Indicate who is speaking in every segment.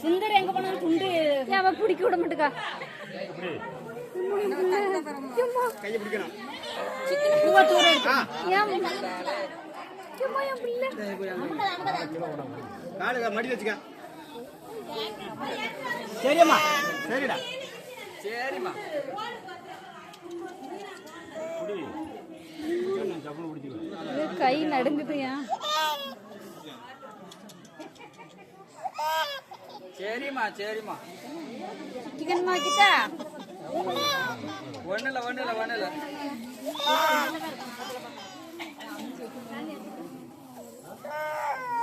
Speaker 1: சுந்தர் எங்க போனாலும் துண்டு அவ பிடிக்க விட மாட்டேக்கா.
Speaker 2: கையை பிடிக்கணும். காலு மடி வச்சுக்க. சரிம்மா, சரிடா, சரிம்மா.
Speaker 1: கை நடுங்குதுயா.
Speaker 2: சரிம்மா, சரிம்மா.
Speaker 1: சிக்கன் மாக்கிட்டா
Speaker 2: ஒண்ணுல ஒண்ணுல ஒண்ணுல.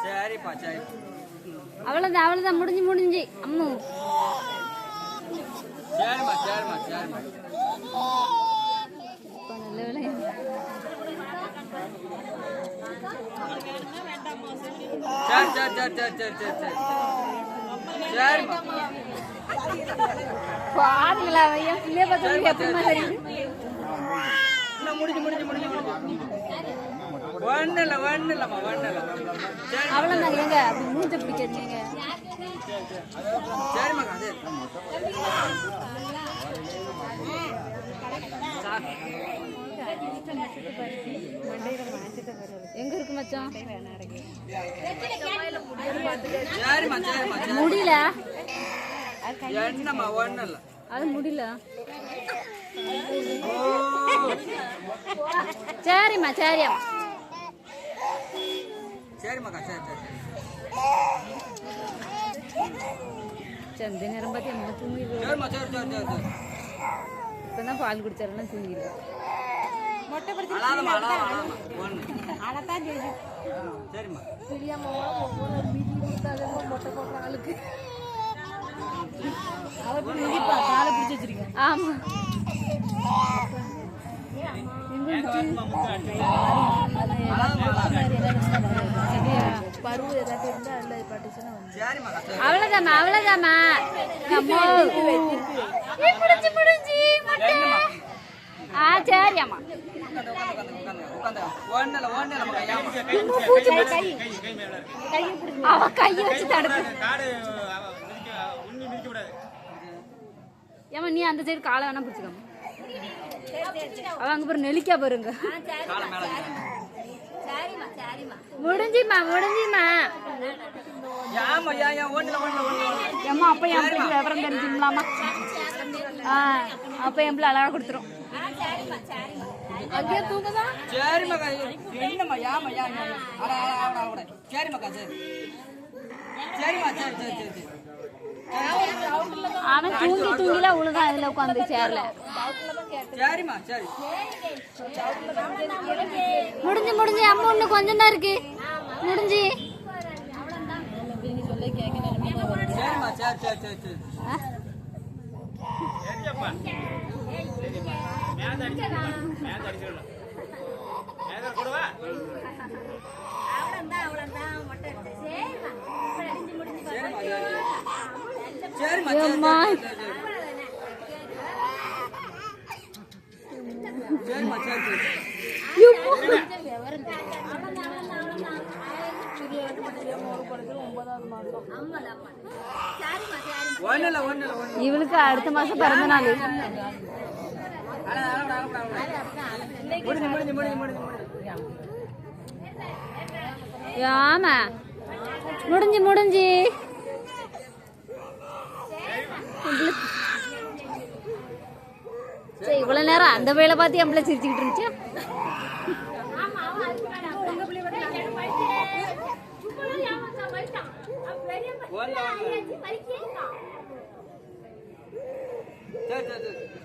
Speaker 2: சரிப்பா, சரி.
Speaker 1: அவ்வளவுதான் அவ்வளவுதான், முடிஞ்சு முடிஞ்சு. அம்மு
Speaker 2: சரிம்மா, சரிம்மா, சரிம்மா.
Speaker 1: நல்ல வேலை.
Speaker 2: சரி சரி சரி சரி சரி சரி சரி சரிம்மா.
Speaker 1: பாருங்களா என் பிள்ளைய பார்த்து எப்படிமா தெரியுது.
Speaker 2: முடிஞ்சு முடிஞ்சு முடிஞ்சு முடிஞ்சு. ஒண்ணு இல்ல ஒண்ணு இல்லம்மா, ஒண்ணு இல்ல.
Speaker 1: அவ்வளவுதான். எங்க அப்படி மூஞ்ச பிடிக்கிறீங்க.
Speaker 2: சரிம்மா.
Speaker 1: எங்க இருக்கு மச்சான்?
Speaker 2: முடியல.
Speaker 1: என்னம்மா ஒண்ணு இல்ல, அது முடியல. சரிம்மா, சரியா
Speaker 2: சரிம்மாக்கா, சரி சரி.
Speaker 1: சந்தை நேரம் பார்த்து என்ன தூங்கிடு.
Speaker 2: சரிம்மா, சரி சரி சரி சரி.
Speaker 1: இப்பதான் பால் குடிச்சாருன்னா தூங்கிடுவேன். மொட்டை படுத்து அதைத்தான் செய்யுது.
Speaker 2: சரிம்மா.
Speaker 1: மொட்டை போடுற ஆளுக்கு காலை பிடிச்சி வச்சிருக்கேன். ஆமா, பருவு ஏதாச்சும் இருந்தா அதுல பட்டுச்சுன்னா அவ்வளவுதாம்மா, அவ்வளவுதாம்மா. சரியாம்மா. அவ கையை வச்சு தடுப்பு. ஏமா நீ அந்த சைடு காலை வேணா பிடிச்சிக்கமா. அவ அங்க பாரு நெலிக்கா பாருங்க. முடிஞ்சுமா முடிஞ்சுமா. ஏமா அப்ப என் பிள்ளைக்கு விவரம் தெரிஞ்சுங்களாமா. அப்ப என் பிள்ளை அழகா கொடுத்துரும். அங்கே தூங்குதா?
Speaker 2: சரிம்மா. என்னம்மா யாமா யா சரிம்மா, சரி சரிம்மா, சரி சரி சரி சரி.
Speaker 1: அவன் தூங்கி தூங்கிலாம் உழுதான் அதுல உட்காந்து சேர்ல.
Speaker 2: சரிம்மா, சரி.
Speaker 1: முடிஞ்சு முடிஞ்சு. அம்மா இன்னும் கொஞ்சம் தான் இருக்கு. முடிஞ்சு.
Speaker 2: சரிம்மா, சரி சரி சரி சரி.
Speaker 1: இவளுக்கு அடுத்த மாசம் பிறந்த நாள். ஆமா முடிஞ்சு முடிஞ்சு. இவ்வளவு நேரம் அந்த வேலை பார்த்து என் பிள்ளை சிரிச்சுக்கிட்டு இருந்துச்சு.
Speaker 2: சரி சரி சரி.